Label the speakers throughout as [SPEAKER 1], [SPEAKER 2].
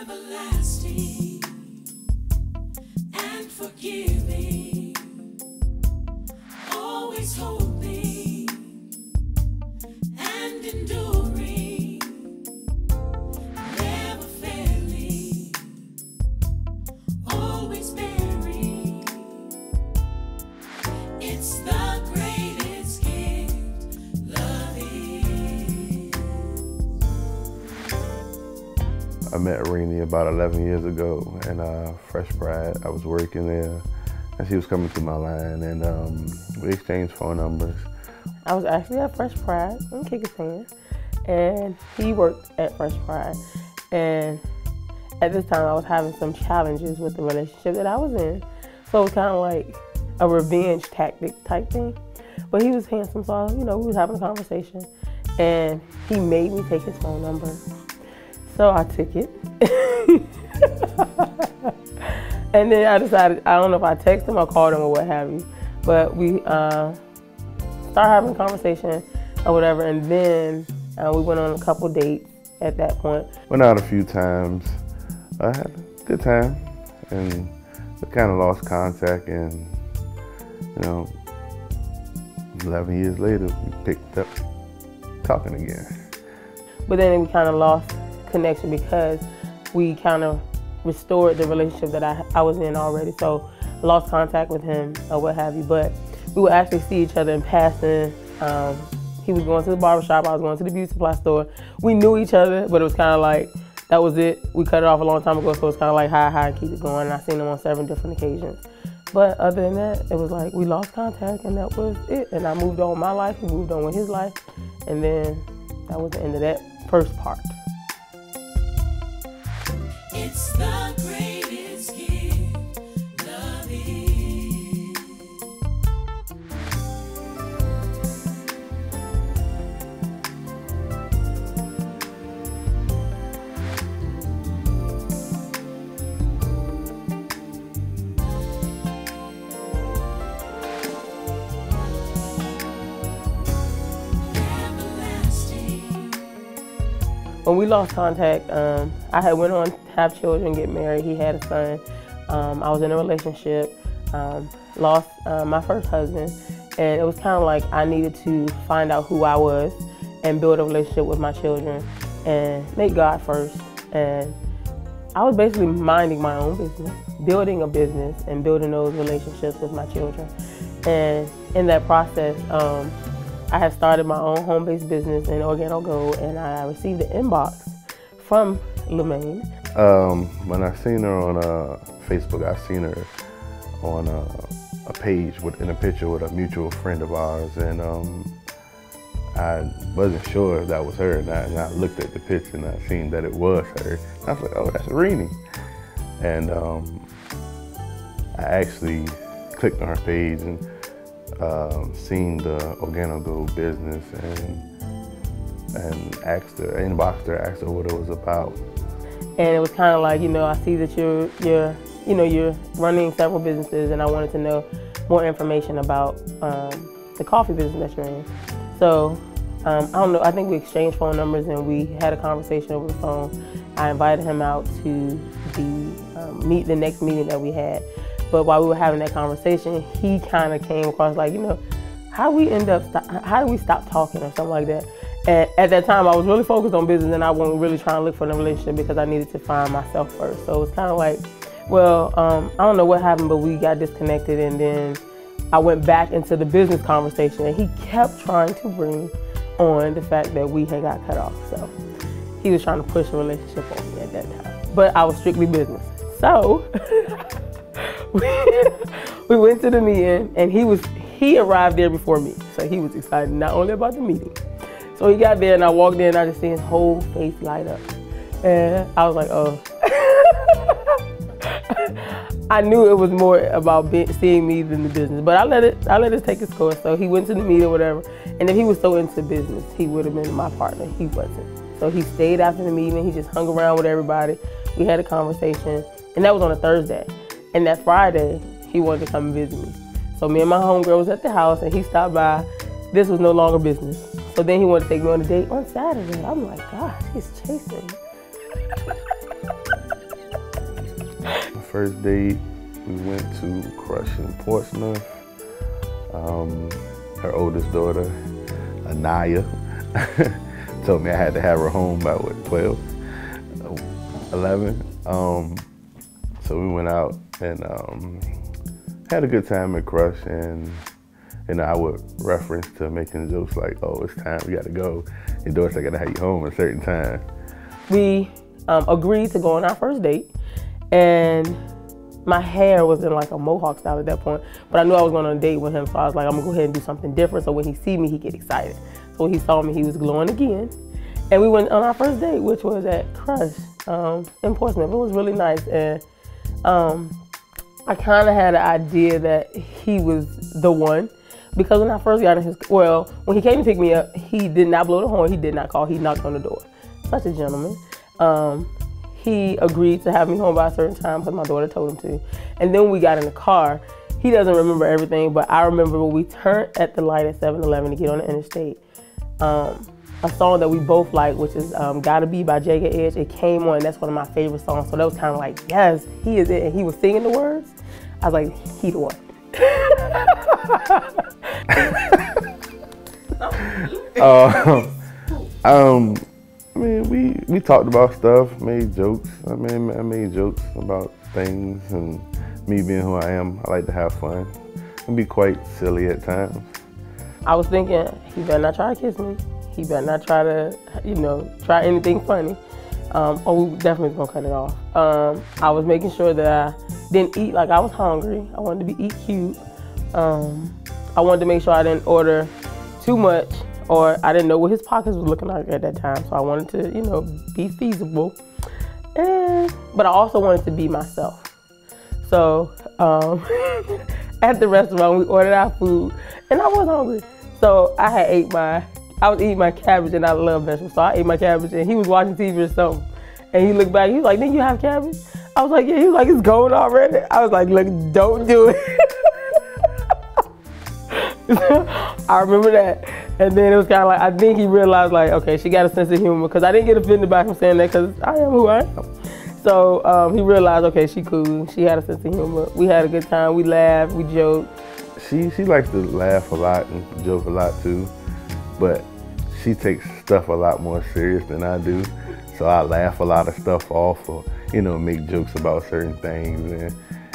[SPEAKER 1] everlasting and forgiving, always hoping and enduring, never failing, always bearing. It's the greatest gift, love is.
[SPEAKER 2] I met Cherina about 11 years ago in Fresh Pride. I was working there and she was coming through my line, and we exchanged phone numbers.
[SPEAKER 3] I was actually at Fresh Pride in Kyrgyzstan, and he worked at Fresh Pride. And at this time I was having some challenges with the relationship that I was in. So it was kind of like a revenge tactic type thing. But he was handsome, so we was having a conversation, and he made me take his phone number. So I took it. And then I decided, I don't know if I texted him or called him or what have you, but we started having a conversation or whatever, and then we went on a couple dates at that point.
[SPEAKER 2] Went out a few times. I had a good time, and we kind of lost contact, and 11 years later, we picked up talking again.
[SPEAKER 3] But then we kind of lost connection because we kind of restored the relationship that I was in already. So I lost contact with him or what have you, but we would actually see each other in passing. He was going to the barbershop, I was going to the beauty supply store. We knew each other, but it was kind of like, that was it. We cut it off a long time ago, so it's kind of like hi, keep it going. And I seen him on several different occasions. But other than that, it was like we lost contact, and that was it. And I moved on with my life, he moved on with his life, and then that was the end of that first part.
[SPEAKER 1] It's the greatest gift, love is. Everlasting.
[SPEAKER 3] When we lost contact, I had went on to have children, get married. He had a son. I was in a relationship, lost my first husband, and it was kind of like I needed to find out who I was and build a relationship with my children and make God first. And I was basically minding my own business, building a business and building those relationships with my children. And in that process, I have started my own home-based business in Organo Gold, and I received an inbox from LaMaine.
[SPEAKER 2] When I seen her on Facebook, I seen her on a page in a picture with a mutual friend of ours, and I wasn't sure if that was her, and I looked at the picture and I seen that it was her. I was like, oh, that's Cherina. And I actually clicked on her page and seen the Organo Gold business, and asked her, inboxed her, asked her what it was about.
[SPEAKER 3] And it was kind of like, I see that you're running several businesses, and I wanted to know more information about the coffee business that you're in. So I don't know, I think we exchanged phone numbers and we had a conversation over the phone. I invited him out to the next meeting that we had. But while we were having that conversation, he kind of came across like, how do we stop talking or something like that? And at that time, I was really focused on business, and I wasn't really trying to look for a relationship because I needed to find myself first. So it was kind of like, well, I don't know what happened, but we got disconnected, and then I went back into the business conversation, and he kept trying to bring on the fact that we had got cut off. So he was trying to push a relationship on me at that time. But I was strictly business. So we went to the meeting, and he arrived there before me. So he was excited not only about the meeting. So he got there, and I walked in, and I just seen his whole face light up. And I was like, oh. I knew it was more about seeing me than the business, but I let it take its course. So he went to the meeting or whatever, and if he was so into business, he would have been my partner. He wasn't. So he stayed after the meeting. He just hung around with everybody. We had a conversation, and that was on a Thursday. And that Friday, he wanted to come and visit me. So me and my homegirl was at the house, and he stopped by. This was no longer business. So then he wanted to take me on a date on Saturday. I'm like, gosh, he's chasing me.
[SPEAKER 2] first date, we went to Crush in Portsmouth. Her oldest daughter, Anaya, told me I had to have her home by what, 12, 11. So we went out and had a good time at Crush, and I would reference to making jokes like, "Oh, it's time, we gotta go." Your daughter said, "I gotta have you home at a certain time."
[SPEAKER 3] We agreed to go on our first date, and my hair was in like a mohawk style at that point, but I knew I was going on a date with him, so I was like, I'm gonna go ahead and do something different so when he see me, he get excited. So when he saw me, he was glowing again. And we went on our first date, which was at Crush in Portsmouth. It was really nice, and I kind of had an idea that he was the one, because when I first got in his, when he came to pick me up, he did not blow the horn, he did not call, he knocked on the door. Such a gentleman. He agreed to have me home by a certain time because my daughter told him to. And then when we got in the car, he doesn't remember everything, but I remember when we turned at the light at 7-Eleven to get on the interstate, a song that we both like, which is Gotta Be by Jagged Edge, it came on, and that's one of my favorite songs. So that was kind of like, yes, he is it. And he was singing the words. I was like, he the one.
[SPEAKER 2] I mean, we talked about stuff, made jokes. I made jokes about things, and me being who I am, I like to have fun and be quite silly at times.
[SPEAKER 3] I was thinking, he better not try to kiss me. He better not try to, try anything funny. We definitely was gonna cut it off. I was making sure that I didn't eat like I was hungry. I wanted to eat cute. I wanted to make sure I didn't order too much, or I didn't know what his pockets was looking like at that time. So I wanted to, be feasible. But I also wanted to be myself. So at the restaurant, we ordered our food, and I was hungry. So I was eating my cabbage, and I love vegetables. So I ate my cabbage, and he was watching TV or something. And he looked back, he was like, "Didn't you have cabbage?" I was like, "Yeah." He was like, "It's going already." I was like, "Look, don't do it." I remember that. And then it was kind of like, I think he realized like, okay, she got a sense of humor, because I didn't get offended by him saying that, because I am who I am. So he realized, okay, she cool. She had a sense of humor. We had a good time. We laughed, we joked.
[SPEAKER 2] She likes to laugh a lot and joke a lot too, but she takes stuff a lot more serious than I do. So I laugh a lot of stuff off, or make jokes about certain things, and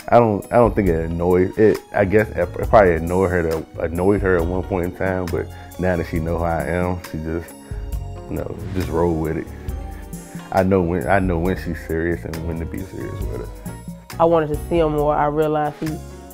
[SPEAKER 2] I don't think it annoys it. I guess it probably annoyed her at one point in time, but now that she know who I am, she just roll with it. I know when she's serious and when to be serious with it.
[SPEAKER 3] I wanted to see him more. I realized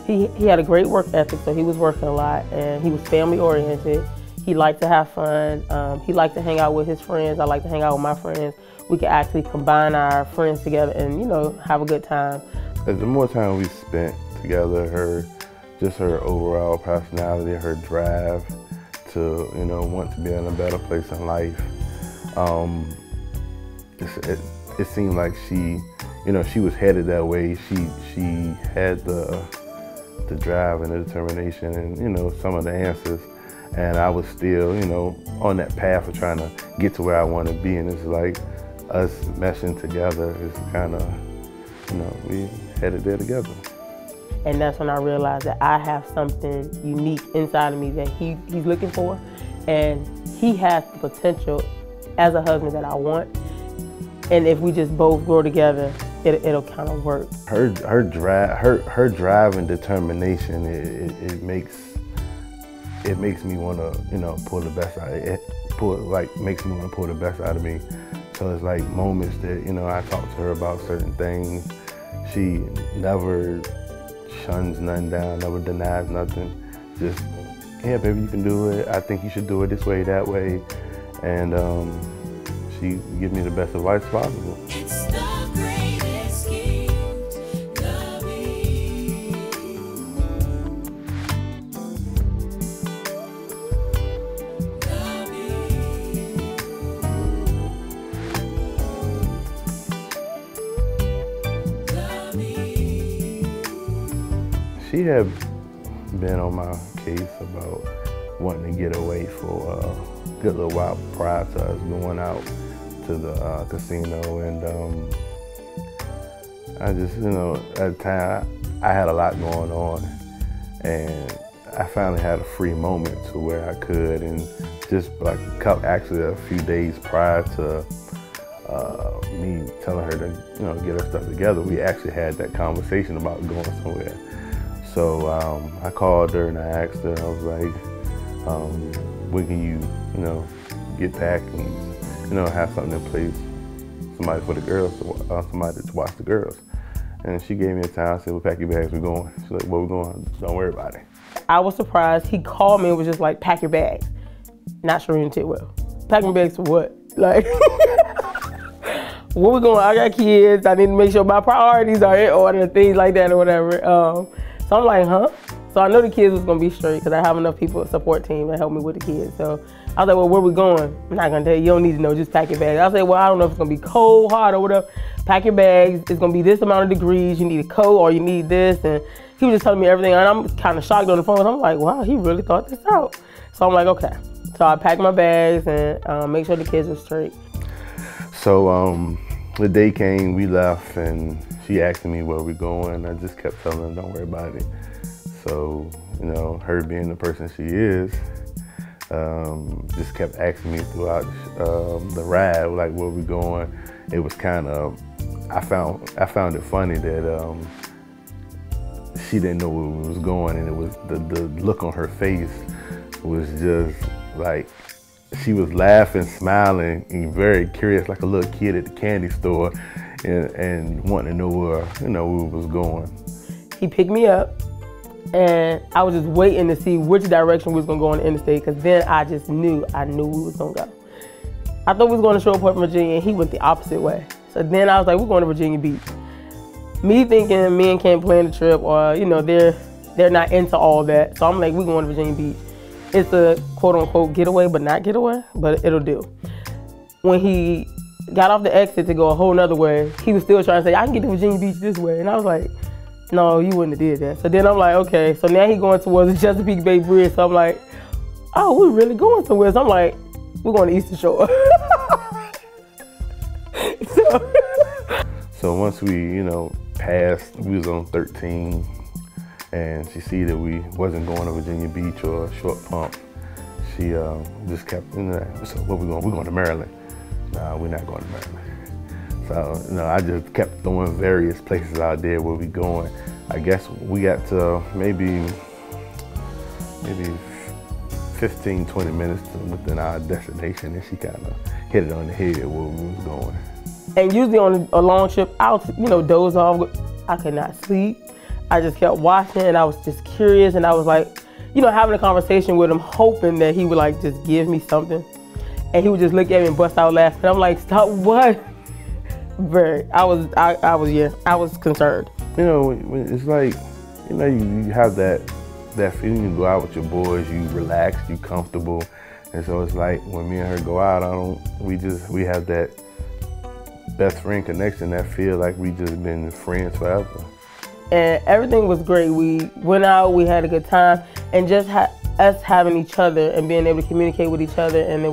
[SPEAKER 3] he had a great work ethic, so he was working a lot, and he was family oriented. He liked to have fun. He liked to hang out with his friends. I like to hang out with my friends. We could actually combine our friends together and have a good time.
[SPEAKER 2] The more time we spent together, her overall personality, her drive to want to be in a better place in life, it seemed like she was headed that way. She had the drive and the determination and some of the answers, and I was still on that path of trying to get to where I want to be. And it's like us meshing together is kind of we headed there together.
[SPEAKER 3] And that's when I realized that I have something unique inside of me that he's looking for, and he has the potential as a husband that I want. And if we just both grow together, it'll kind of work.
[SPEAKER 2] Her drive and determination, it makes me want to pull the best out of it. Makes me want to pull the best out of me. So it's like moments that I talk to her about certain things. She never shuns nothing down, never denies nothing. Just, yeah, baby, you can do it. I think you should do it this way, that way. And she gives me the best advice possible.
[SPEAKER 1] It's the greatest gift, loving.
[SPEAKER 2] She had been on my case about wanting to get away for a good little while prior to us going out to the casino, and I just, you know, at the time I had a lot going on, and I finally had a free moment to where I could, and just like actually a few days prior to me telling her to, you know, get her stuff together, we actually had that conversation about going somewhere. So I called her and I asked her, I was like, when can you know, get back and, you know, have something in place, somebody for the girls, somebody to watch the girls. And she gave me a time. I said, well, pack your bags, we're going. She's like, where we going? Don't worry about it.
[SPEAKER 3] I was surprised. He called me and was just like, pack your bags. Not Cherina Tidwell. Pack my bags for what? Like, where we going? I got kids. I need to make sure my priorities are in order, things like that or whatever. So I'm like, huh? So I know the kids was gonna be straight because I have enough people, a support team, to help me with the kids. So I was like, well, where we going? I'm not gonna tell you, you don't need to know, just pack your bags. I said, well, I don't know if it's gonna be cold, hot, or whatever. Pack your bags, it's gonna be this amount of degrees, you need a coat or you need this. And he was just telling me everything, and I'm kind of shocked on the phone. I'm like, wow, he really thought this out. So I'm like, okay. So I packed my bags and make sure the kids were straight.
[SPEAKER 2] So the day came, we left, and she asked me where we going. I just kept telling her, don't worry about it. So, you know, her being the person she is, just kept asking me throughout the ride, like, where we going. It was kind of, I found it funny that she didn't know where we was going, and it was the look on her face was just like, she was laughing, smiling, and very curious, like a little kid at the candy store, and wanting to know where, you know, where we was going.
[SPEAKER 3] He picked me up, and I was just waiting to see which direction we was gonna go on the interstate, because then I knew we was gonna go. I thought we was going to Shreveport, Virginia, and he went the opposite way. So then I was like, we're going to Virginia Beach. Me thinking me and Ken plan the trip, or, you know, they're not into all that. So I'm like, we're going to Virginia Beach. It's a quote unquote getaway, but not getaway, but it'll do. When he got off the exit to go a whole nother way, he was still trying to say, I can get to Virginia Beach this way. And I was like, no, you wouldn't have did that. So then I'm like, okay. So now he's going towards the Chesapeake Bay Bridge. So I'm like, oh, we're really going somewhere. So I'm like, we're going to Eastern Shore.
[SPEAKER 2] So once we, you know, passed, we was on 13, and she see that we wasn't going to Virginia Beach or Short Pump. She just kept, you know, so where we going? We're going to Maryland. Nah, we're not going to Maryland. So, you know, I just kept throwing various places out there where we going. I guess we got to maybe 15, 20 minutes within our destination, and she kind of hit it on the head where we was going.
[SPEAKER 3] And usually on a long trip, I'll, you know, doze off. I could not sleep. I just kept watching, and I was just curious, and I was like, you know, having a conversation with him, hoping that he would like just give me something. And he would just look at me and bust out laughing. I'm like, stop what? I was concerned.
[SPEAKER 2] You know, it's like, you know, you have that feeling. You go out with your boys, you relax, you comfortable, and so it's like when me and her go out, we have that best friend connection. That feel like we just been friends forever.
[SPEAKER 3] And everything was great. We went out, we had a good time, and just us having each other and being able to communicate with each other, and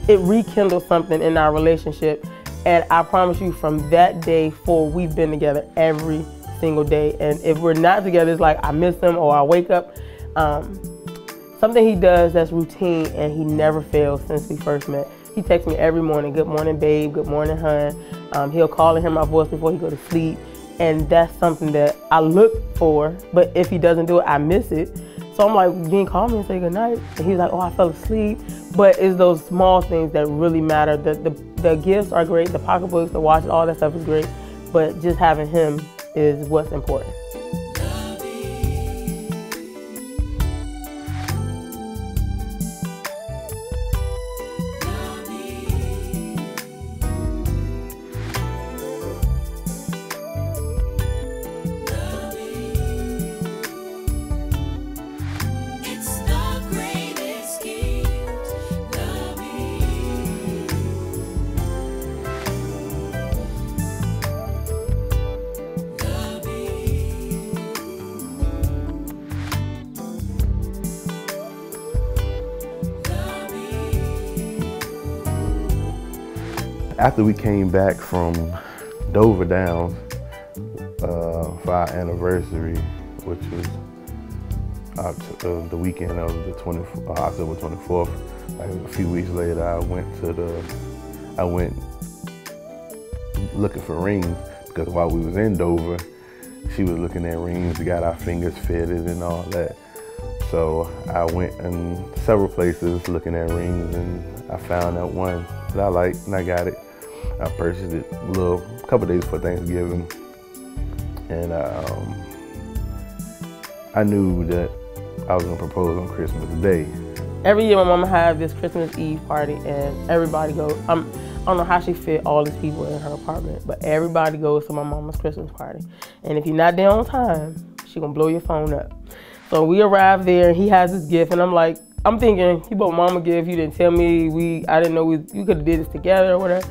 [SPEAKER 3] it rekindled something in our relationship. And I promise you, from that day forward, we've been together every single day. And if we're not together, it's like I miss him, or I wake up. Something he does that's routine, and he never fails since we first met. He texts me every morning, good morning, babe, good morning, hon. He'll call and hear my voice before he go to sleep. And that's something that I look for, but if he doesn't do it, I miss it. So I'm like, you didn't call me and say goodnight? And he's like, oh, I fell asleep. But it's those small things that really matter. The gifts are great, the pocketbooks, the watches, all that stuff is great. But just having him is what's important.
[SPEAKER 2] After we came back from Dover Downs, for our anniversary, which was the weekend of the October 24th. Like a few weeks later, I went looking for rings because while we was in Dover, she was looking at rings. We got our fingers fitted and all that. So I went in several places looking at rings, and I found that one that I liked, and I got it. I purchased it a couple days before Thanksgiving, and I knew that I was gonna propose on Christmas Day.
[SPEAKER 3] Every year my mama have this Christmas Eve party, and everybody goes. I don't know how she fit all these people in her apartment, but everybody goes to my mama's Christmas party. And if you're not there on time, she gonna blow your phone up. So we arrived there, and he has this gift, and I'm thinking, he bought mama a gift. You didn't tell me. I didn't know we could have did this together or whatever.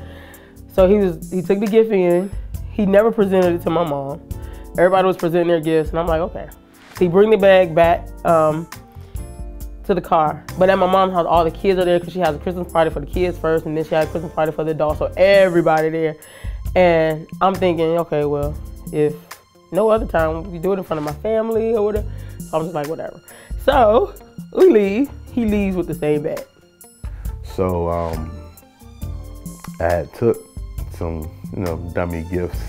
[SPEAKER 3] So he took the gift in. He never presented it to my mom. Everybody was presenting their gifts, and I'm like, okay. So he bring the bag back to the car. But at my mom's house, all the kids are there because she has a Christmas party for the kids first, and then she has a Christmas party for the adults, so everybody there. And I'm thinking, okay, well, if no other time we do it in front of my family or whatever, so I'm just like, whatever. So we leave. He leaves with the same bag.
[SPEAKER 2] So I had took some, dummy gifts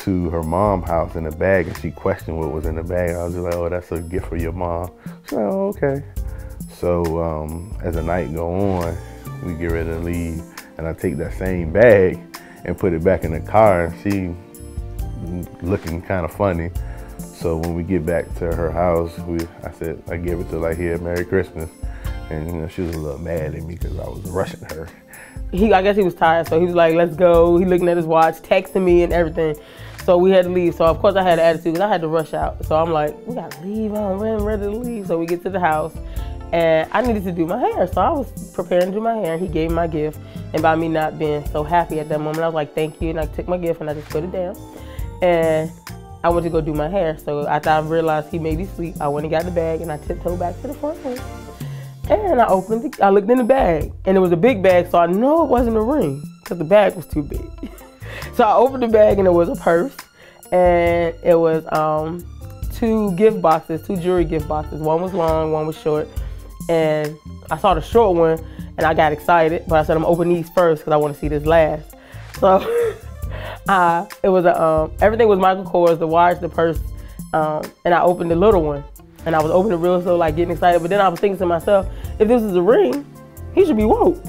[SPEAKER 2] to her mom's house in a bag, and she questioned what was in the bag. I was just like, oh, that's a gift for your mom. She's like, oh, okay. So as the night go on, we get ready to leave, and I take that same bag and put it back in the car, and she looking kind of funny. So when we get back to her house, I gave it to like, here, Merry Christmas. And she was a little mad at me because I was rushing her.
[SPEAKER 3] I guess he was tired, so he was like, let's go. He looking at his watch, texting me and everything. So we had to leave. So of course I had an attitude because I had to rush out. So I'm like, we gotta leave, I'm ready to leave. So we get to the house, and I needed to do my hair. So I was preparing to do my hair, and he gave me my gift. And by me not being so happy at that moment, I was like, thank you. And I took my gift and I just put it down. And I went to go do my hair. So after I realized he made me sleep, I went and got the bag, and I tiptoed back to the front room. And I looked in the bag, and it was a big bag, so I know it wasn't a ring because the bag was too big. So I opened the bag, and it was a purse, and it was two jewelry gift boxes. One was long, one was short, and I saw the short one, and I got excited, but I said I'm gonna open these first because I want to see this last. So it was everything was Michael Kors, the watch, the purse, and I opened the little one. And I was opening it real slow, like getting excited. But then I was thinking to myself, if this is a ring, he should be woke.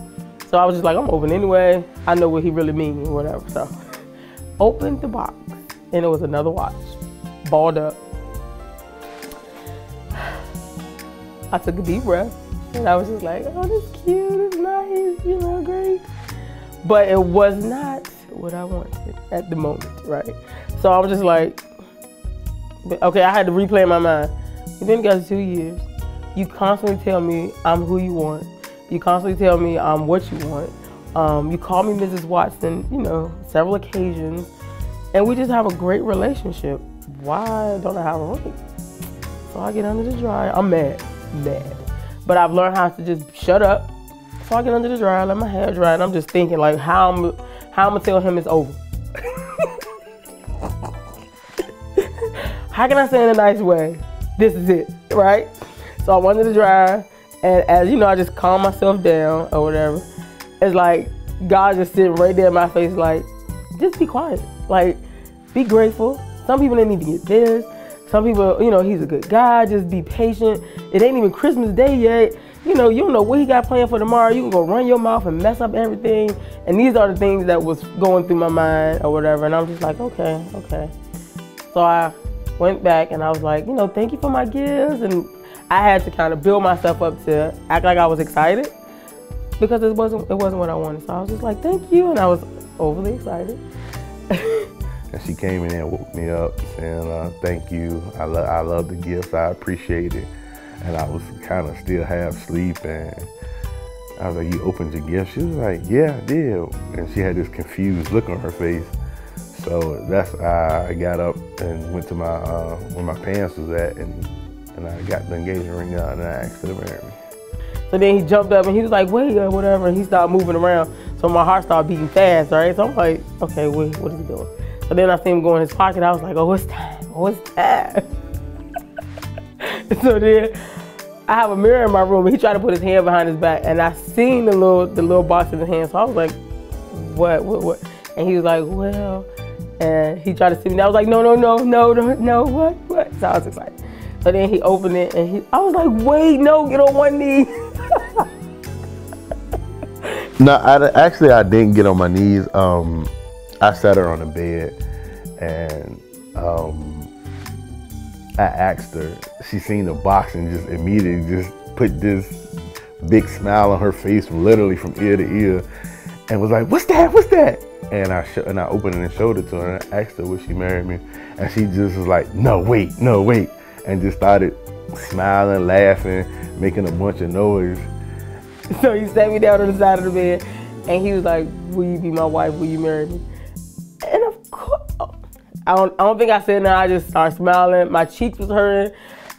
[SPEAKER 3] So I was just like, I'm open anyway. I know what he really means or whatever. So opened the box, and it was another watch, balled up. I took a deep breath, and I was just like, oh, this is cute, it's nice, great. But it was not what I wanted at the moment, right? So I was just like, okay, I had to replay in my mind. We've been together 2 years. You constantly tell me I'm who you want. You constantly tell me I'm what you want. You call me Mrs. Watson, several occasions. And we just have a great relationship. Why don't I have a ring? So I get under the dryer. I'm mad. But I've learned how to just shut up. So I get under the dryer, let my hair dry, and I'm just thinking like how I'm gonna tell him it's over. How can I say in a nice way? This is it, right? So I went to the dryer, and as I just calm myself down or whatever. It's like God just sitting right there in my face, like, just be quiet. Like, be grateful. Some people didn't even get this. Some people, he's a good guy. Just be patient. It ain't even Christmas Day yet. You don't know what he got planned for tomorrow. You can go run your mouth and mess up everything. And these are the things that was going through my mind or whatever. And I'm just like, okay. So I went back and I was like, thank you for my gifts. And I had to kind of build myself up to act like I was excited because it wasn't what I wanted. So I was just like, thank you. And I was overly excited.
[SPEAKER 2] And she came in and woke me up saying, thank you. I love the gifts. I appreciate it. And I was kind of still half asleep. And I was like, you opened your gift? She was like, yeah, I did. And she had this confused look on her face. So I got up and went to where my pants was at, and I got the engagement ring out, and I asked her to marry me.
[SPEAKER 3] So then he jumped up and he was like, wait, whatever, and he started moving around. So my heart started beating fast, right? So I'm like, okay, wait, what is he doing? So then I see him go in his pocket. I was like, oh, it's time. Oh, it's time. So then I have a mirror in my room, and he tried to put his hand behind his back, and I seen the little box in his hand. So I was like, what? And he was like, well, and he tried to see me. And I was like, no, what? So I was excited. So then he opened it, and I was like, wait, no, get on one knee.
[SPEAKER 2] No, I didn't get on my knees. I sat her on the bed, and I asked her. She seen the box and just immediately just put this big smile on her face, from literally from ear to ear, and was like, "What's that? What's that?" And I opened it and showed it to her, and I asked her, would she marry me? And she just was like, no, wait, and just started smiling, laughing, making a bunch of noise.
[SPEAKER 3] So he sat me down on the side of the bed, and he was like, will you be my wife? Will you marry me? And of course, I don't think I said no. I just started smiling. My cheeks was hurting.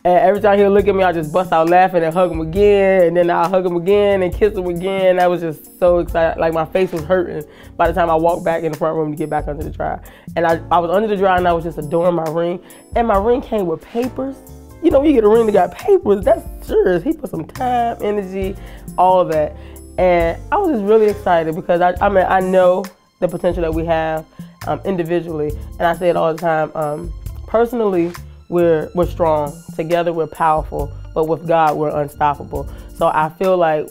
[SPEAKER 3] And every time he'll look at me, I just bust out laughing and hug him again. And then I'll hug him again and kiss him again. I was just so excited. Like, my face was hurting by the time I walked back in the front room to get back under the dryer. And I was under the dryer, and I was just adoring my ring. And my ring came with papers. You know, you get a ring that got papers. That's serious. He put some time, energy, all of that. And I was just really excited because I know the potential that we have individually. And I say it all the time. Personally, we're strong. Together, we're powerful. But with God, we're unstoppable. So I feel like,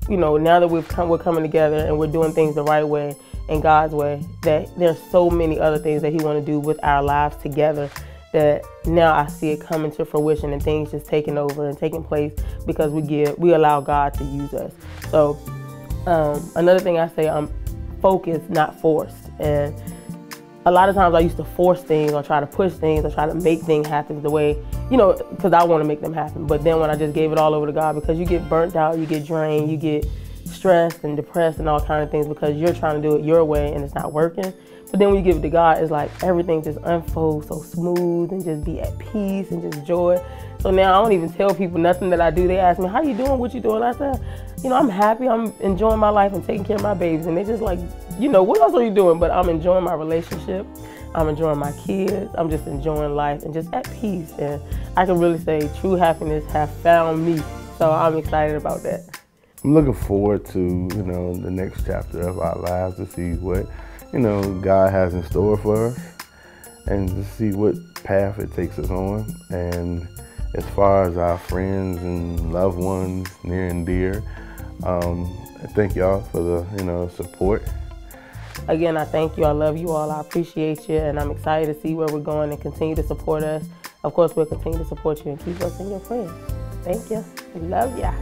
[SPEAKER 3] you know, now that we're coming together and we're doing things the right way, in God's way, that there's so many other things that He want to do with our lives together, that now I see it coming to fruition and things just taking over and taking place because we allow God to use us. So another thing I say, I'm focused, not forced. And a lot of times I used to force things or try to push things or try to make things happen the way, you know, because I want to make them happen. But then when I just gave it all over to God, because you get burnt out, you get drained, you get stressed and depressed and all kinds of things because you're trying to do it your way and it's not working. But then when you give it to God, it's like everything just unfolds so smooth and just be at peace and just joy. So now I don't even tell people nothing that I do. They ask me, how you doing? What you doing? I said, you know, I'm happy. I'm enjoying my life and taking care of my babies. And they just like, you know, what else are you doing? But I'm enjoying my relationship. I'm enjoying my kids. I'm just enjoying life and just at peace. And I can really say true happiness have found me. So I'm excited about that.
[SPEAKER 2] I'm looking forward to, you know, the next chapter of our lives, to see what, you know, God has in store for us and to see what path it takes us on. And as far as our friends and loved ones, near and dear, thank y'all for the, you know, support.
[SPEAKER 3] Again, I thank you. I love you all. I appreciate you. And I'm excited to see where we're going and continue to support us. Of course, we'll continue to support you and keep us in your prayers. Thank you. We love ya.